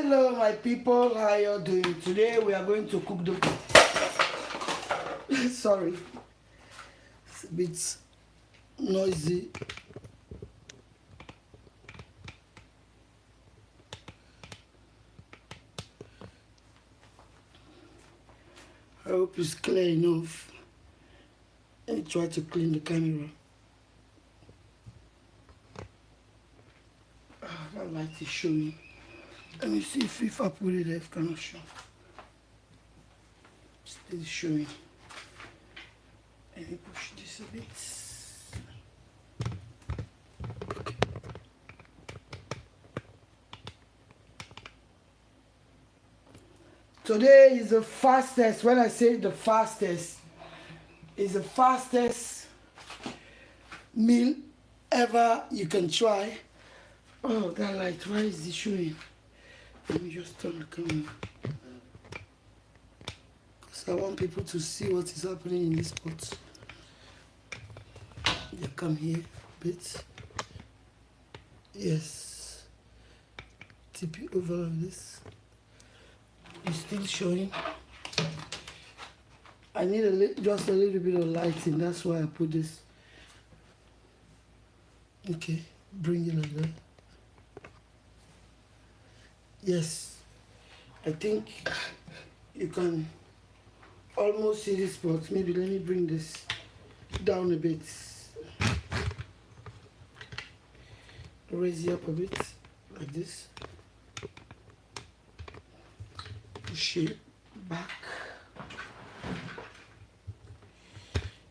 Hello my people, how you doing? Today we are going to cook the sorry, it's a bit noisy. I hope it's clear enough. Let me try to clean the camera. That light is showing. Let me see if I put it there, if cannot show. Still showing. Let me push this a bit. Today is the fastest. When I say the fastest, is the fastest meal ever you can try. Oh, that light, why is it showing? Let me just turn the camera. Because I want people to see what is happening in this pot. You come here a bit. Yes. Tip it over like this. It's still showing. I need just a little bit of lighting. That's why I put this. Okay, bring it like that. Yes, I think you can almost see this spot. Maybe let me bring this down a bit. Raise it up a bit, like this. Push it back.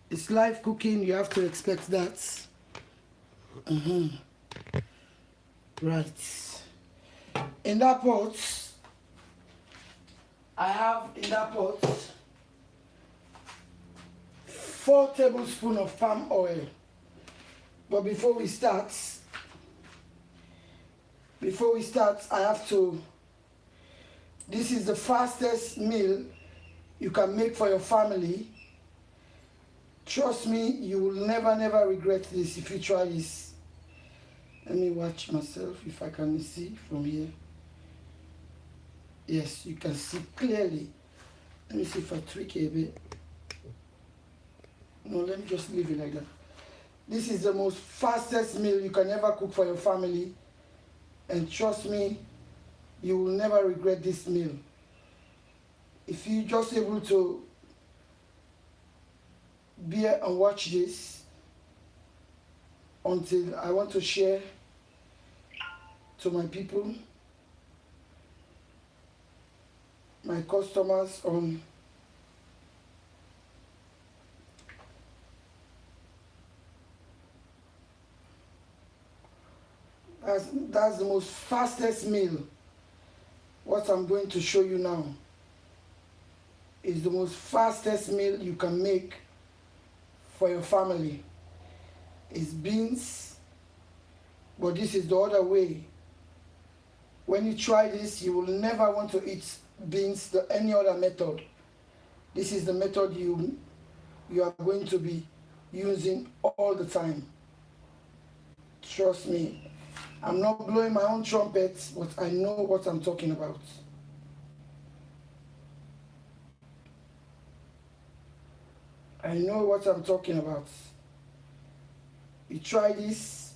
It's live cooking, you have to expect that. Right. In that pot, I have 4 tablespoons of palm oil. But before we start, I have to, this is the fastest meal you can make for your family. Trust me, you will never regret this if you try this. Let me watch myself if I can see from here. Yes, you can see clearly. Let me see if I tweak it a bit. No, let me just leave it like that. This is the most fastest meal you can ever cook for your family. And trust me, you will never regret this meal. If you're just able to be here and watch this until I want to share to my people, my customers on that's the most fastest meal. What I'm going to show you now is the most fastest meal you can make for your family. It's beans, but this is the other way. When you try this, you will never want to eat beans any other method. This is the method you are going to be using all the time. Trust me, I'm not blowing my own trumpet, but I know what I'm talking about. I know what I'm talking about. You try this,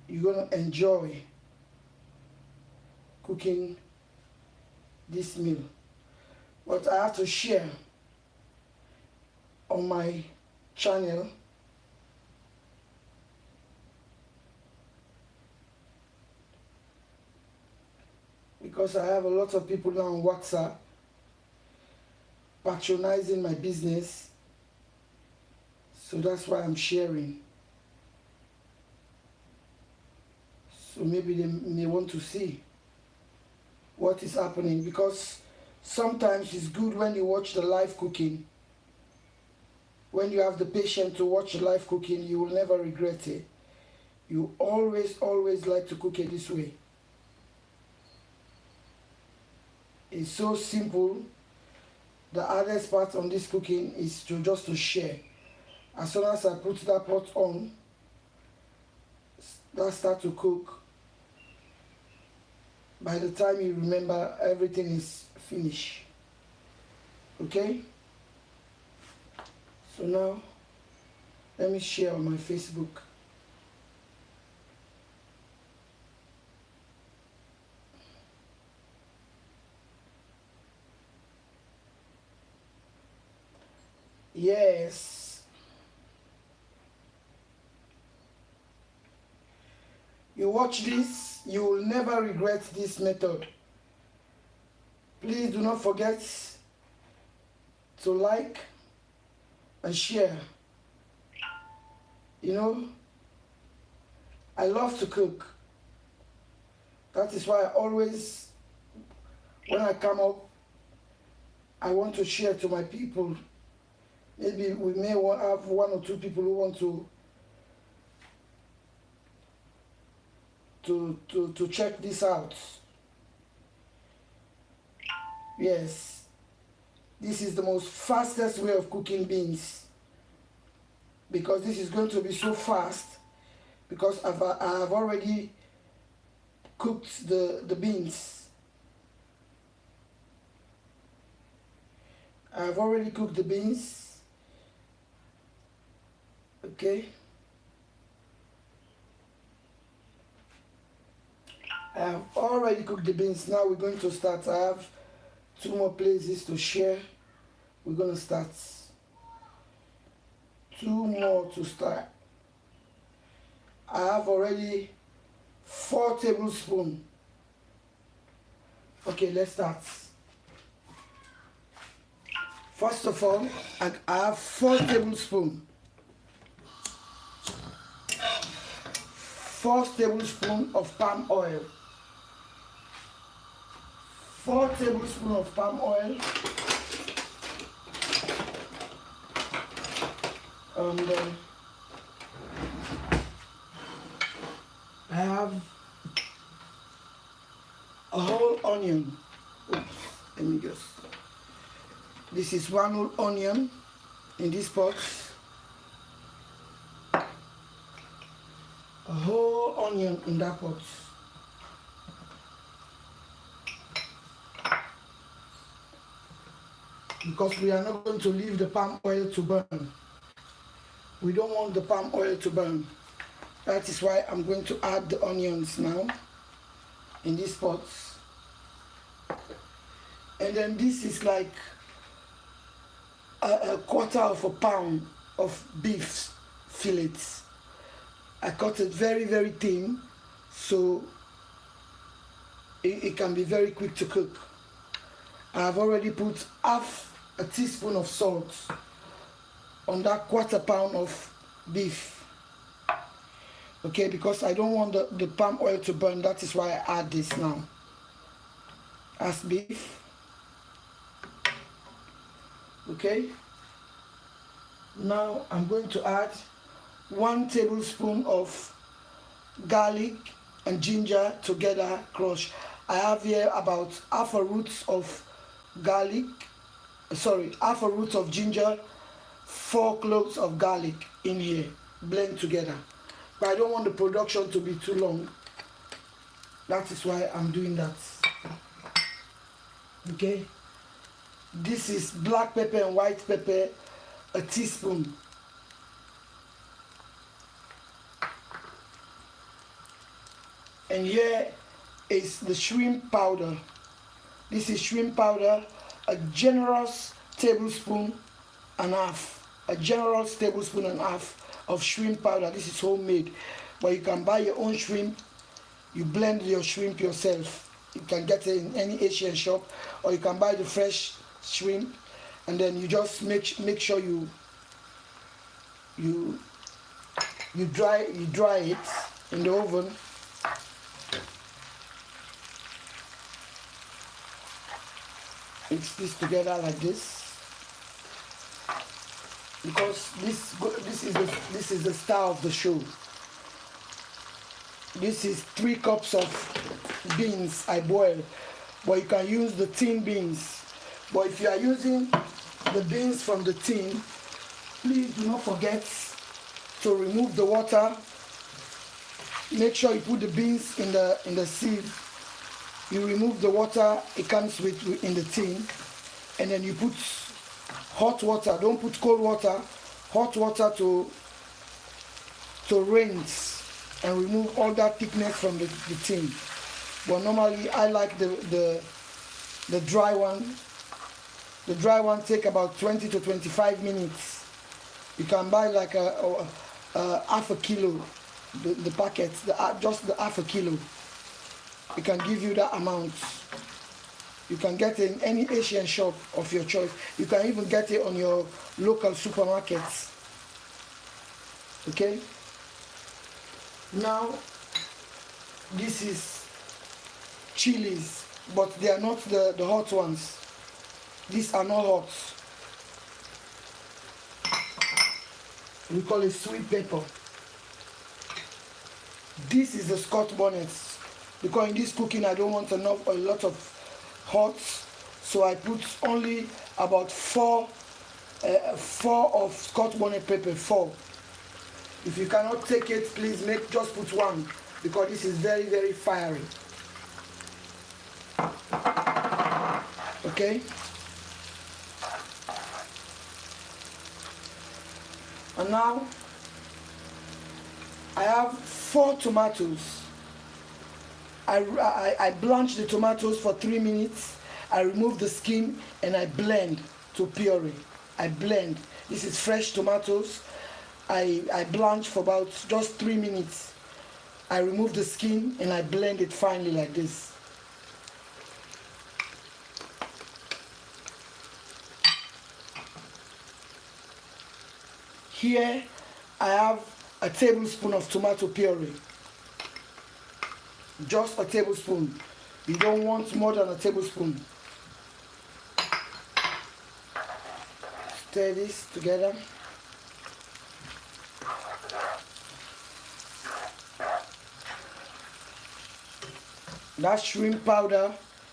you're gonna enjoy cooking this meal. But I have to share on my channel because I have a lot of people now on WhatsApp patronizing my business, so that's why I'm sharing. So maybe they may want to see what is happening, because sometimes it's good when you watch the live cooking. When you have the patience to watch the live cooking, you will never regret it. You always like to cook it this way. It's so simple. The hardest part on this cooking is just to share. As soon as I put that pot on, that start to cook, by the time you remember, everything is finished. Okay? So now, let me share on my Facebook. Yes. You watch this, you will never regret this method. Please do not forget to like and share. You know, I love to cook. That is why I always, when I come up, I want to share to my people. Maybe we may have 1 or 2 people who want to check this out. Yes, this is the most fastest way of cooking beans, because this is going to be so fast, because I have already cooked the beans. I have already cooked the beans. Okay. I have already cooked the beans. Now we're going to start. I have 2 more places to share. We're going to start. 2 more to start. I have already 4 tablespoons. Okay, let's start. First of all, I have 4 tablespoons. 4 tablespoons of palm oil. 4 tablespoons of palm oil. And I have a whole onion. Oops, let me just. This is 1 whole onion in this pot. A whole onion in that pot. Because we are not going to leave the palm oil to burn. We don't want the palm oil to burn. That is why I'm going to add the onions now in this pot. And then this is like a 1/4 of a pound of beef fillets. I cut it very, very thin, so it can be very quick to cook. I've already put half a teaspoon of salt on that 1/4 pound of beef. Okay, because I don't want the palm oil to burn. That is why I add this now as beef. Okay, now I'm going to add 1 tablespoon of garlic and ginger together crushed. I have here about half a root of garlic, half a root of ginger, 4 cloves of garlic in here, blend together. But I don't want the production to be too long. That is why I'm doing that. Okay. This is black pepper and white pepper, a teaspoon. And here is the shrimp powder. This is shrimp powder, a generous tablespoon and a half. A generous tablespoon and a half of shrimp powder. This is homemade, but you can buy your own shrimp. You blend your shrimp yourself. You can get it in any Asian shop, or you can buy the fresh shrimp, and then you just make sure you dry it in the oven. Mix this together like this, because this is the star of the show. This is 3 cups of beans I boil, but you can use the tin beans. But if you are using the beans from the tin, please do not forget to remove the water. Make sure you put the beans in the sieve You remove the water it comes with in the tin, and then you put hot water. Don't put cold water. Hot water to rinse and remove all that thickness from the tin. But normally I like the dry one. The dry one take about 20 to 25 minutes. You can buy like a half a kilo, the packets, just the half a kilo. It can give you that amount. You can get it in any Asian shop of your choice. You can even get it on your local supermarkets. Okay? Now, this is chilies, but they are not the hot ones. These are not hot. We call it sweet pepper. This is the Scotch bonnet. Because in this cooking I don't want a lot of hot, so I put only about four of Scotch bonnet pepper. 4. If you cannot take it, please just put 1, because this is very, very fiery. Okay? And now I have 4 tomatoes. I blanch the tomatoes for 3 minutes. I remove the skin and I blend to puree. I blend. This is fresh tomatoes. I blanch for about just 3 minutes. I remove the skin and I blend it finely like this. Here I have a tablespoon of tomato puree. Just a tablespoon. You don't want more than a tablespoon. Stir this together. That shrimp powder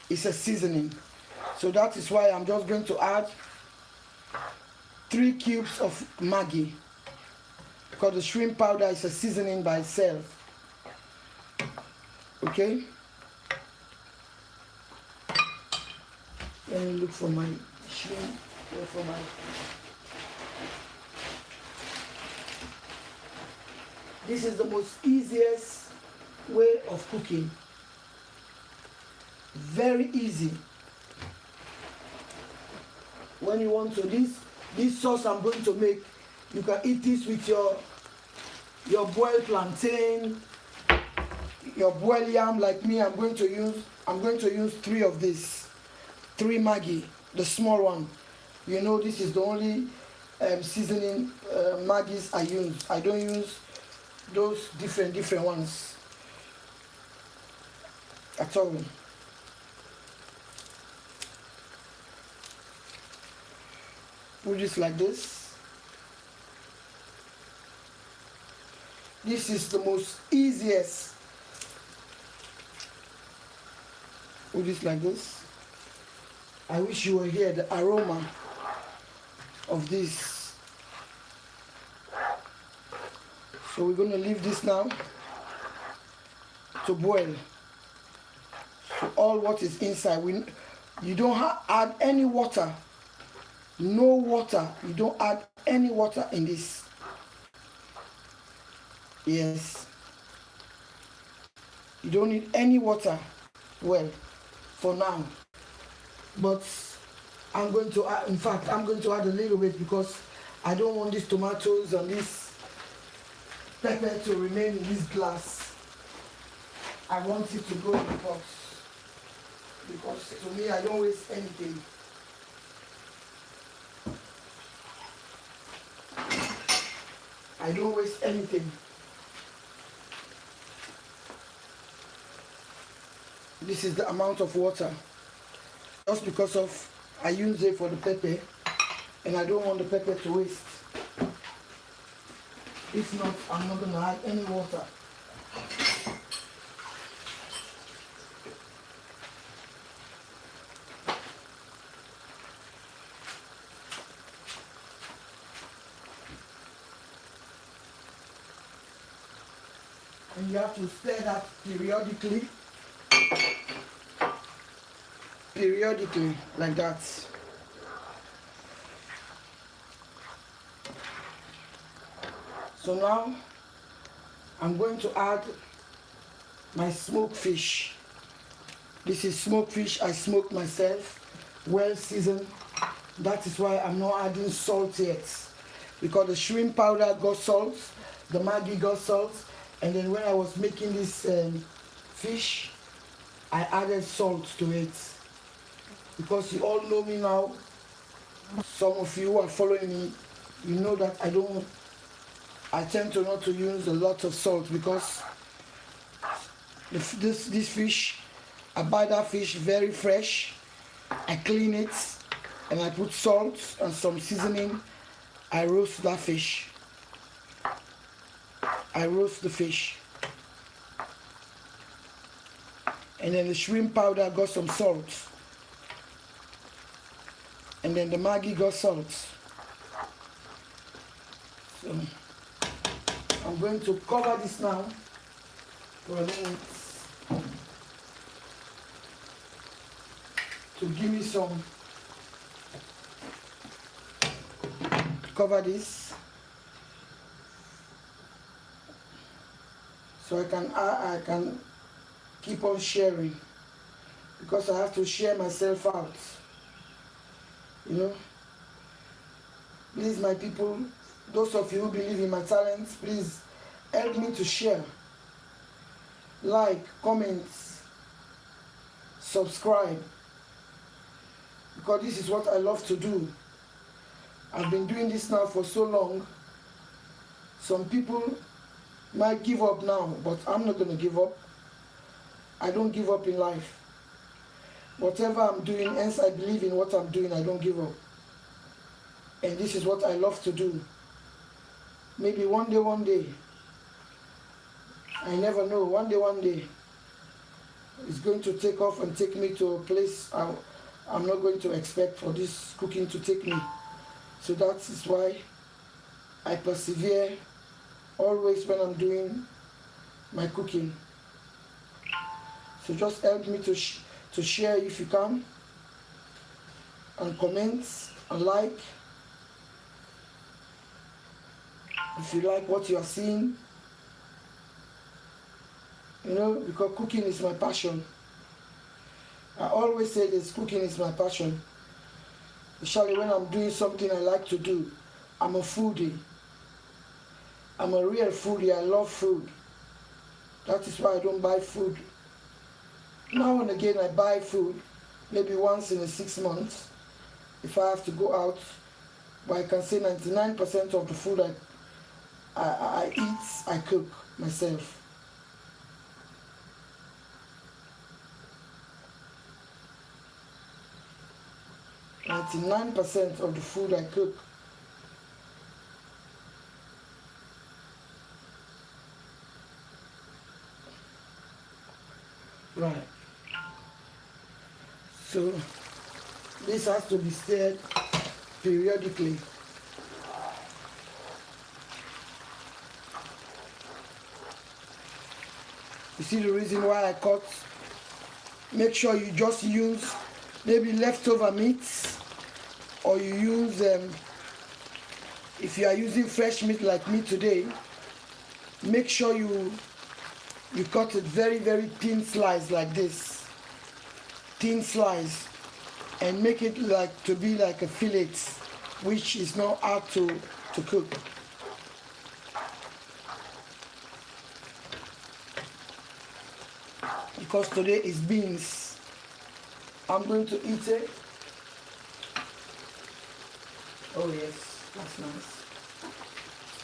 is a seasoning. So that is why I'm just going to add 3 cubes of Maggi. Because the shrimp powder is a seasoning by itself. Okay? Let me look for my shrimp. This is the most easiest way of cooking. Very easy. When you want to, this sauce I'm going to make, you can eat this with your boiled plantain, your boiled yam. Like me, I'm going to use 3 of this, 3 Maggi, the small one. You know, this is the only seasoning Maggis I use. I don't use those different ones at all. Put this like this. This is the most easiest. Put this like this. I wish you were here, the aroma of this. So we're going to leave this now to boil. So all what is inside, you don't add any water. No water. You don't add any water in this. Yes. You don't need any water. Well, for now. But I'm going to add, in fact, I'm going to add a little bit because I don't want these tomatoes and this pepper to remain in this glass. I want it to go in the pot. Because to me, I don't waste anything. I don't waste anything. This is the amount of water. Just because of I use it for the pepper and I don't want the pepper to waste. If not, I'm not going to add any water. And you have to stir that periodically. periodically like that. So now I'm going to add my smoked fish. This is smoked fish I smoked myself, well seasoned. That is why I'm not adding salt yet, because the shrimp powder got salt, the Maggi got salt, and then when I was making this fish, I added salt to it. Because you all know me now, some of you who are following me, you know that I tend to not to use a lot of salt, because this fish, I buy that fish very fresh, I clean it, and I put salt and some seasoning. I roast that fish. I roast the fish. And then the shrimp powder got some salt. And then the Maggi got salt. So I'm going to cover this now for a minute to give me some. Cover this so I can keep on sharing, because I have to share myself out. You know, please, my people, those of you who believe in my talents, please help me to share, like, comment, subscribe, because this is what I love to do. I've been doing this now for so long. Some people might give up now, but I'm not going to give up. I don't give up in life. Whatever I'm doing, hence I believe in what I'm doing, I don't give up. And this is what I love to do. Maybe one day, I never know, one day, it's going to take off and take me to a place I'm not going to expect for this cooking to take me. So that is why I persevere always when I'm doing my cooking. So just help me to share if you can, and comment and like if you like what you are seeing. You know, because cooking is my passion. I always say this, cooking is my passion. Especially when I'm doing something I like to do. I'm a foodie. I'm a real foodie. I love food. That is why I don't buy food. Now and again I buy food, maybe once in 6 months, if I have to go out. But I can say 99% of the food I eat, I cook myself. 99% of the food I cook. Right. So this has to be stirred periodically. You see the reason why I cut? Make sure you just use maybe leftover meats, or you use, if you are using fresh meat like me today, make sure you cut it very, very thin slice like this. Thin slice. And make it like to be like a fillet, which is not hard to cook. Because today is beans. I'm going to eat it. Oh yes, that's nice.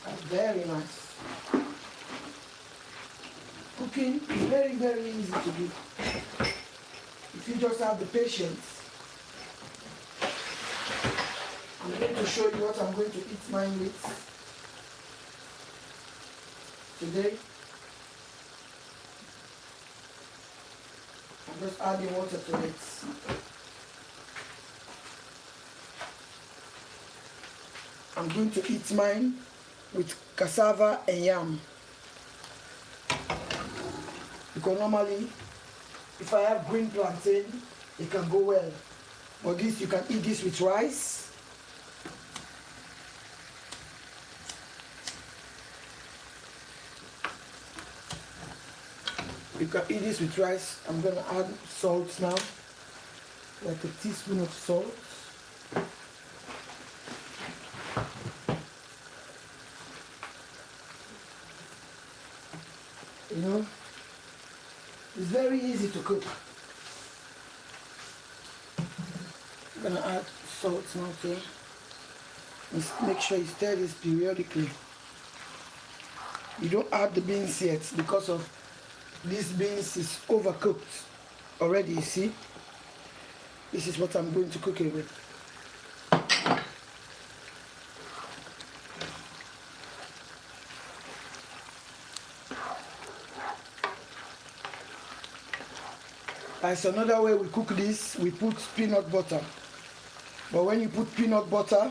That's very nice. Cooking is very, very easy to do. If you just have the patience. I'm going to show you what I'm going to eat mine with today. I'm just adding water to it. I'm going to eat mine with cassava and yam. Because normally, if I have green plantain, it can go well. But this, you can eat this with rice. You can eat this with rice. I'm going to add salt now, like a teaspoon of salt. You know, it's very easy to cook. I'm going to add salt now too. And make sure you stir this periodically. You don't add the beans yet because of this beans is overcooked already, you see. This is what I'm going to cook it with. There's another way we cook this. We put peanut butter. But when you put peanut butter,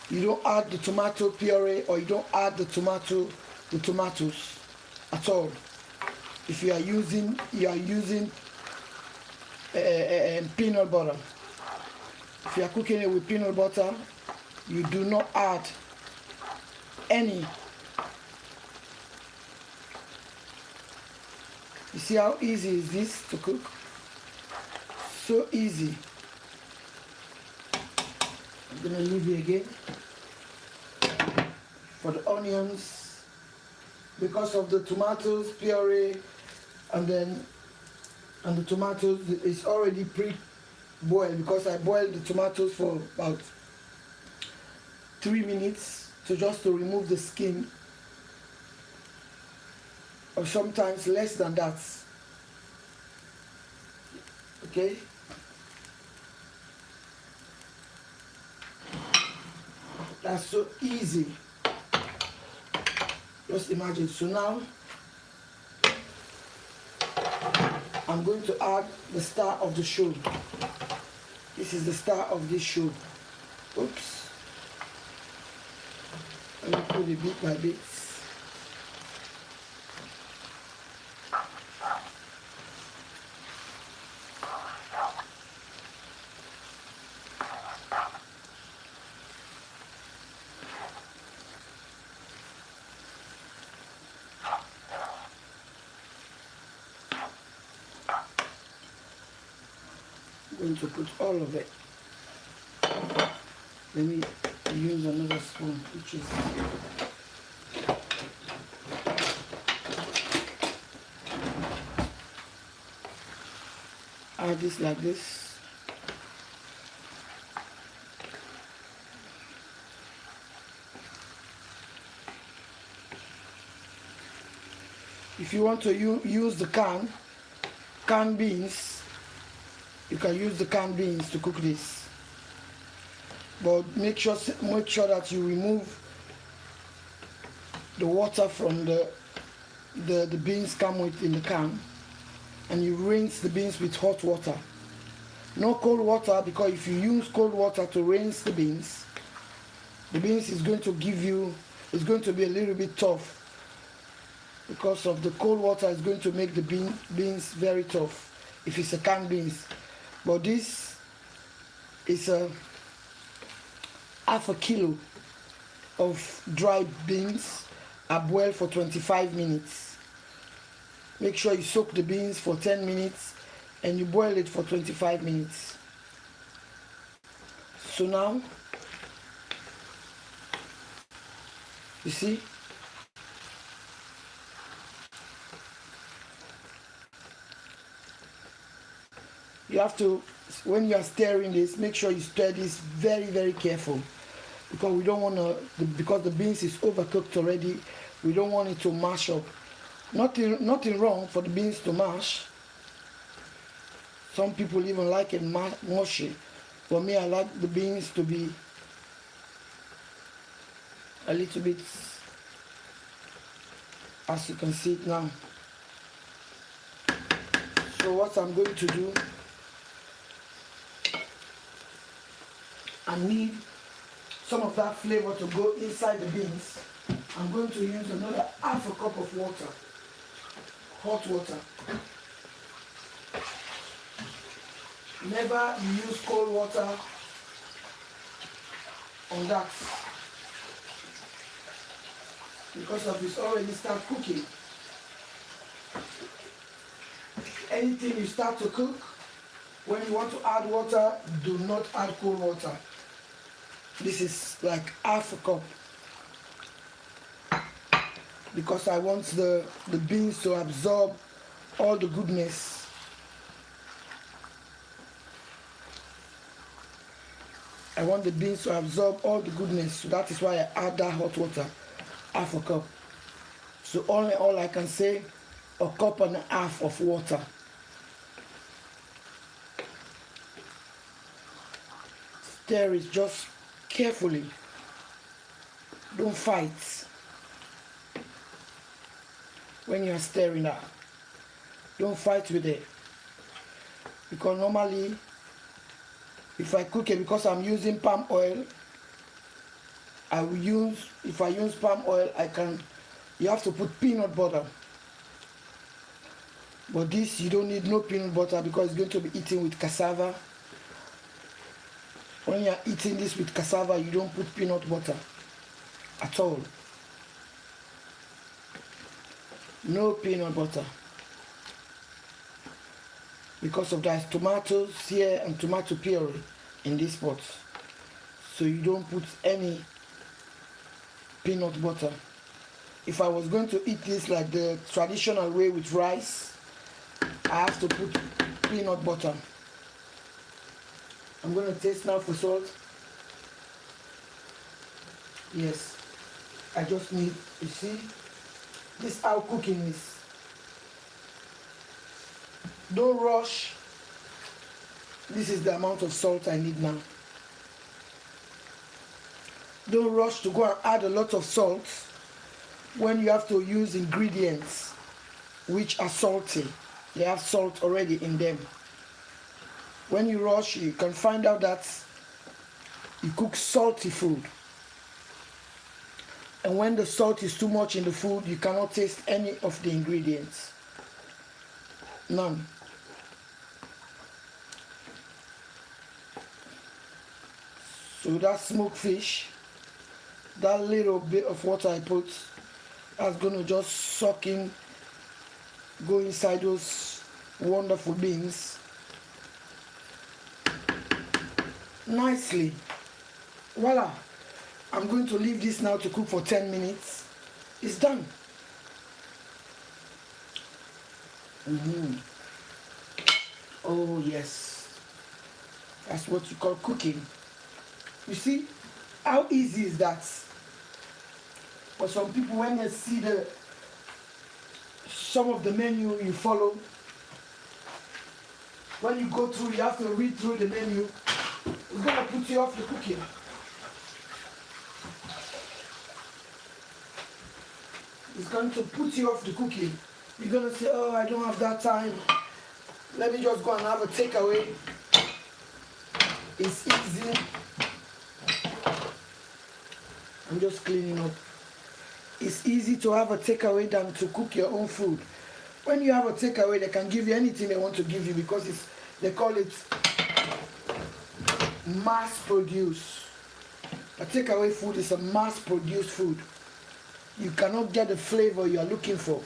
you don't add the tomato puree, or you don't add the tomatoes at all. If you are using peanut butter. If you are cooking it with peanut butter, you do not add any. You see how easy is this to cook? So easy. I'm gonna leave it again for the onions, because of the tomatoes puree, and the tomatoes is already pre-boiled, because I boiled the tomatoes for about 3 minutes to remove the skin, or sometimes less than that. Okay. That's so easy. Just imagine. So now I'm going to add the star of the show. This is the star of this show. Oops. Let me put it bit by bit. I'm going to put all of it. Let me use another spoon, which is add this like this. If you want to use the canned beans, you can use the canned beans to cook this. But make sure that you remove the water from the beans come with in the can, and you rinse the beans with hot water. No cold water, because if you use cold water to rinse the beans is going to be a little bit tough, because of the cold water is going to make the beans very tough if it's a canned beans. But this is a half a kilo of dried beans are boiled for 25 minutes. Make sure you soak the beans for 10 minutes and you boil it for 25 minutes. So now, you see, you have to, when you are stirring this, make sure you stir this very, very careful, because we don't want to, because the beans is overcooked already, we don't want it to mash up. Nothing wrong for the beans to mash. Some people even like it mushy. For me, I like the beans to be a little bit, as you can see it now. So what I'm going to do, I need some of that flavor to go inside the beans. I'm going to use another half a cup of water, hot water. Never use cold water on that, because of it's already start cooking. Anything you start to cook, when you want to add water, do not add cold water. This is like half a cup, because I want the beans to absorb all the goodness. I want the beans to absorb all the goodness, so that is why I add that hot water, half a cup. So all I can say, a cup and a half of water. Stir it just carefully. Don't fight when you are stirring that. Don't fight with it, because normally if I cook it, because I'm using palm oil, if I use palm oil, you have to put peanut butter. But this, you don't need no peanut butter, because it's going to be eaten with cassava. When you're eating this with cassava, you don't put peanut butter at all. No peanut butter. Because of that, tomatoes here and tomato puree in this pot. So you don't put any peanut butter. If I was going to eat this like the traditional way with rice, I have to put peanut butter. I'm going to taste now for salt. Yes, I just need, you see, this is how cooking is. Don't rush. This is the amount of salt I need now. Don't rush to go and add a lot of salt when you have to use ingredients which are salty. They have salt already in them. When you rush, you can find out that you cook salty food. And when the salt is too much in the food, you cannot taste any of the ingredients. None. So that smoked fish, that little bit of water I put, that's going to just suck in, go inside those wonderful beans nicely. Voila. I'm going to leave this now to cook for 10 minutes. It's done. Oh yes, that's what you call cooking. You see how easy is that? But some people, when they see some of the menu you follow, when you go through, you have to read through the menu. It's gonna put you off the cooking. It's going to put you off the cooking. You're gonna say, oh, I don't have that time. Let me just go and have a takeaway. It's easy. I'm just cleaning up. It's easy to have a takeaway than to cook your own food. When you have a takeaway, they can give you anything they want to give you, because they call it mass produce. A takeaway food is a mass produced food. You cannot get the flavor you are looking for.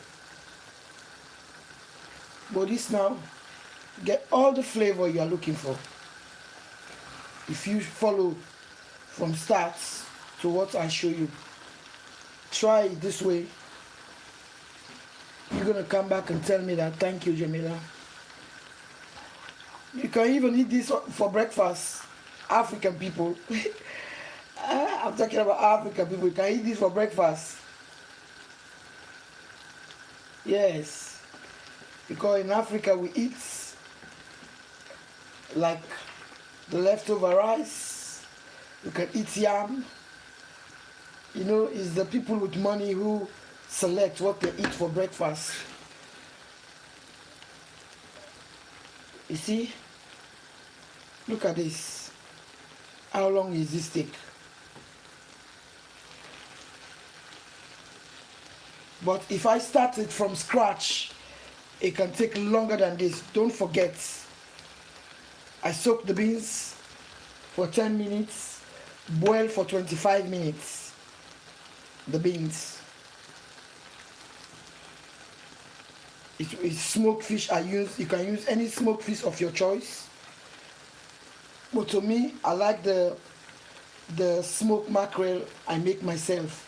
But this now, get all the flavor you are looking for. If you follow from start to what I show you, try it this way. You're going to come back and tell me that, thank you, Jamila. You can even eat this for breakfast. African people. I'm talking about African people. You can eat this for breakfast. Yes. Because in Africa we eat like the leftover rice. You can eat yam. You know, it's the people with money who select what they eat for breakfast. You see? Look at this. How long is this take? But if I start it from scratch, it can take longer than this. Don't forget. I soak the beans for 10 minutes, boil for 25 minutes. The beans. It's smoked fish I use. You can use any smoked fish of your choice. But to me, I like the smoked mackerel I make myself,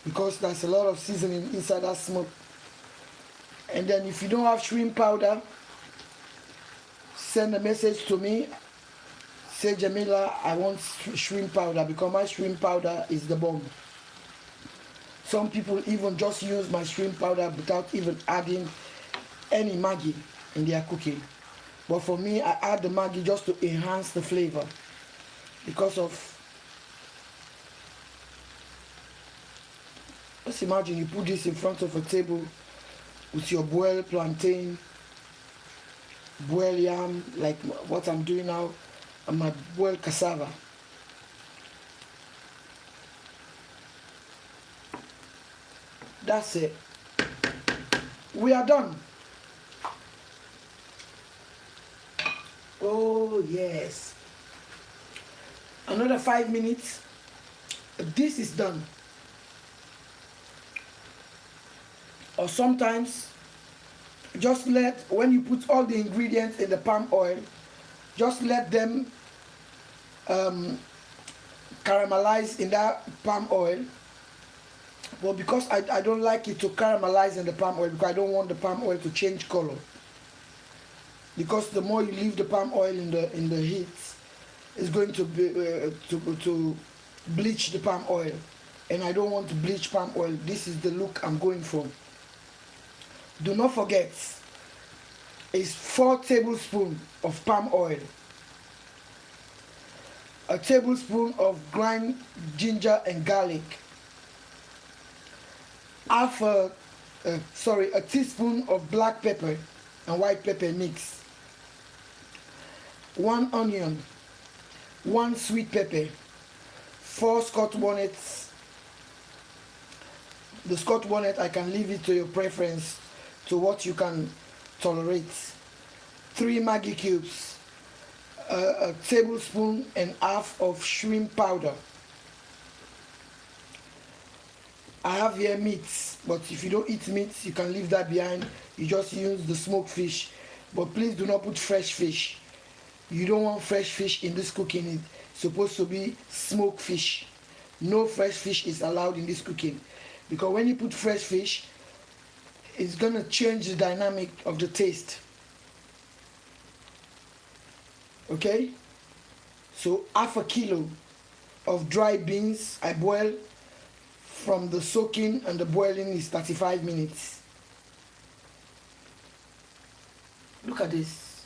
because there's a lot of seasoning inside that smoke. And then if you don't have shrimp powder, send a message to me. Say, Jamila, I want shrimp powder, because my shrimp powder is the bomb. Some people even just use my shrimp powder without even adding any Maggi in their cooking. But for me, I add the Maggi just to enhance the flavor, because of, let's imagine you put this in front of a table with your boiled plantain, boiled yam, like what I'm doing now, and my boiled cassava. That's it. We are done. Oh yes. Another 5 minutes. This is done. Or sometimes, just let, when you put all the ingredients in the palm oil, just let them caramelize in that palm oil. Well, because I don't like it to caramelize in the palm oil, because I don't want the palm oil to change color. Because the more you leave the palm oil in the heat, it's going to be to bleach the palm oil, and I don't want to bleach palm oil. This is the look I'm going for. Do not forget, it's 4 tablespoons of palm oil, a tablespoon of ground ginger and garlic, a teaspoon of black pepper and white pepper mix, 1 onion, 1 sweet pepper, 4 Scotch bonnets. The Scotch bonnet, I can leave it to your preference, to what you can tolerate. 3 Maggi cubes, a tablespoon and half of shrimp powder. I have here meats, but if you don't eat meat, you can leave that behind. You just use the smoked fish, but please do not put fresh fish. You don't want fresh fish in this cooking. It's supposed to be smoked fish. No fresh fish is allowed in this cooking, because when you put fresh fish, it's gonna change the dynamic of the taste. Okay, so half a kilo of dry beans I boil. From the soaking and the boiling is 35 minutes. Look at this.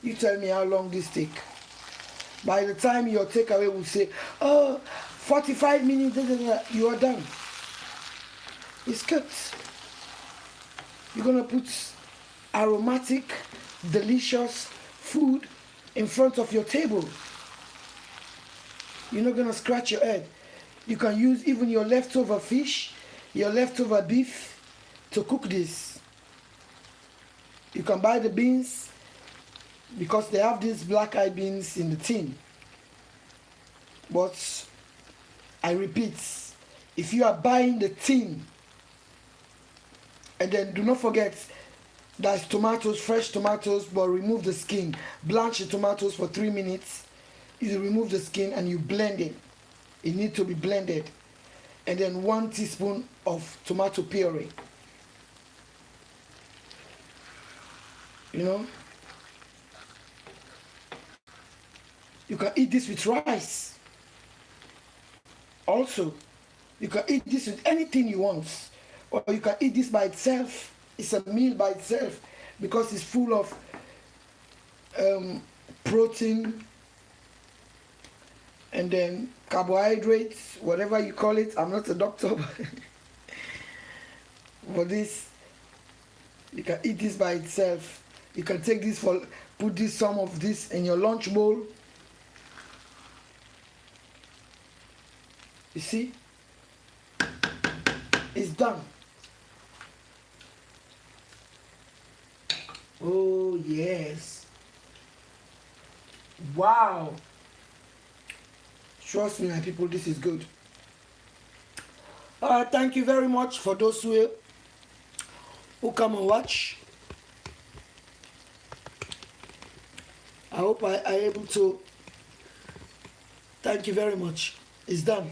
You tell me how long this take. By the time your takeaway will say, oh, 45 minutes, you are done. It's cooked. You're gonna put aromatic, delicious food in front of your table. You're not gonna scratch your head. You can use even your leftover fish, your leftover beef to cook this. You can buy the beans, because they have these black-eyed beans in the tin. But I repeat, if you are buying the tin, and then do not forget, there's tomatoes, fresh tomatoes, but remove the skin. Blanch the tomatoes for 3 minutes. You remove the skin and you blend it. It needs to be blended. And then 1 teaspoon of tomato puree. You know? You can eat this with rice. Also, you can eat this with anything you want. Or you can eat this by itself. It's a meal by itself, because it's full of protein, and then carbohydrates, whatever you call it. I'm not a doctor, but this, you can eat this by itself. You can take this put some of this in your lunch bowl. You see, it's done. Oh yes. Wow. Trust me, my people, this is good. Thank you very much for those who come and watch. I hope I able to. Thank you very much. It's done.